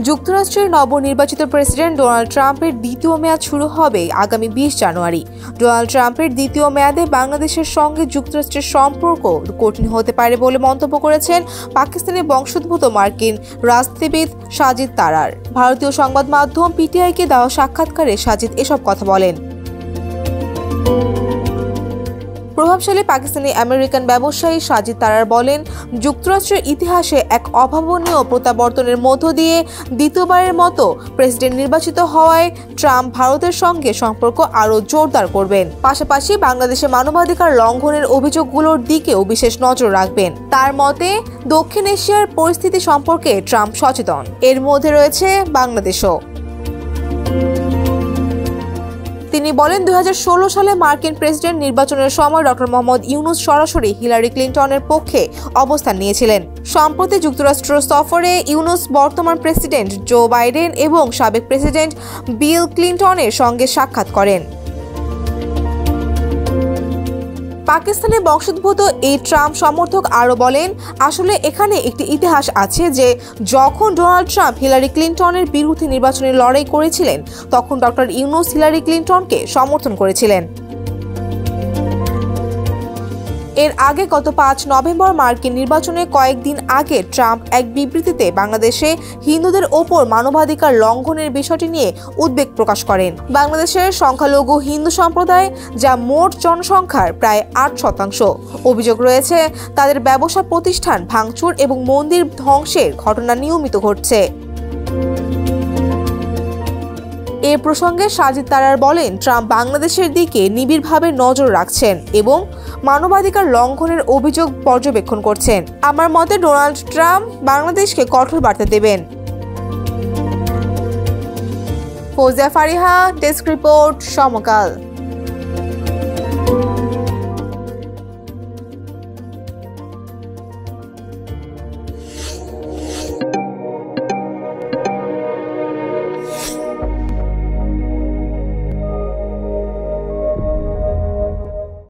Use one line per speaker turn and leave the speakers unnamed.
যুক্তরাষ্ট্রের নবনির্বাচিত president Donald ট্রাম্পের দ্বিতীয় মেয়াদ শুরু হবে আগামী 20 জানুয়ারি। ডোনাল্ড ট্রাম্পের দ্বিতীয় মেয়াদে বাংলাদেশের সঙ্গে যুক্তরাষ্ট্রের সম্পর্ক কঠিন হতে পারে বলে মন্তব্য করেছেন পাকিস্তানি বংশোদ্ভূত মার্কিন রাজনীতিবিদ সাজিদ তারার। ভারতীয় সংবাদ মাধ্যম পিটিআইকে দেওয়া সাক্ষাৎকারে সাজিদ এসব কথা বলেন। প্রভাবশালী পাকিস্তানি আমেরিকান ব্যবসায়ী সাজিদ তারার বলেন, যুক্তরাষ্ট্রের ইতিহাসে এক অভাবনীয় প্রত্যাবর্তনের মধ্য দিয়ে দ্বিতীয়বারের মতো প্রেসিডেন্ট নির্বাচিত হওয়ায় ট্রাম্প ভারতের সঙ্গে সম্পর্ক আরও জোরদার করবেন। পাশাপাশি বাংলাদেশে মানবাধিকার লঙ্ঘনের অভিযোগগুলোর দিকেও বিশেষ নজর রাখবেন। তার মতে, দক্ষিণ এশিয়ার পরিস্থিতি সম্পর্কে ট্রাম্প সচেতন। এর মধ্যে রয়েছে বাংলাদেশও। তিনি বলেন, 2016 সালে মার্কিন প্রেসিডেন্ট নির্বাচনের সময় ডক্টর মোহাম্মদ ইউনূস সরাসরি হিলারি ক্লিনটনের পক্ষে অবস্থান নিয়েছিলেন। সম্প্রতি যুক্তরাষ্ট্র সফরে ইউনূস বর্তমান প্রেসিডেন্ট জো বাইডেন এবং সাবেক প্রেসিডেন্ট বিল ক্লিনটনের সঙ্গে সাক্ষাৎ করেন। পাকিস্তানের বংশোদ্ভূত এই ট্রাম্প সমর্থক আরও বলেন, আসলে এখানে একটি ইতিহাস আছে যে যখন ডোনাল্ড ট্রাম্প হিলারি ক্লিনটনের বিরুদ্ধে নির্বাচনী লড়াই করেছিলেন তখন ডক্টর ইউনূস হিলারি ক্লিনটনকে সমর্থন করেছিলেন। এর আগে গত 5 নভেম্বর মার্কিন নির্বাচনে কয়েকদিন আগে ট্রাম্প এক বিবৃতিতে বাংলাদেশে হিন্দুদের ওপর মানবাধিকার লঙ্ঘনের বিষয়টি নিয়ে উদ্বেগ প্রকাশ করেন। বাংলাদেশের সংখ্যালঘু হিন্দু সম্প্রদায়, যা মোট জনসংখ্যার প্রায় 8%, অভিযোগ রয়েছে তাদের ব্যবসা প্রতিষ্ঠান ভাঙচুর এবং মন্দির ধ্বংসের ঘটনা নিয়মিত ঘটছে। এ প্রসঙ্গে সাজিদ তারার বলেন, ট্রাম্প বাংলাদেশের দিকে নিবিড়ভাবে নজর রাখছেন এবং মানবাধিকার লঙ্ঘনের অভিযোগ পর্যবেক্ষণ করছেন। আমার মতে ডোনাল্ড ট্রাম্প বাংলাদেশকে কঠোর বার্তা দেবেন। ফৌজিয়া ফারিহা, ডেস্ক রিপোর্ট, সমকাল।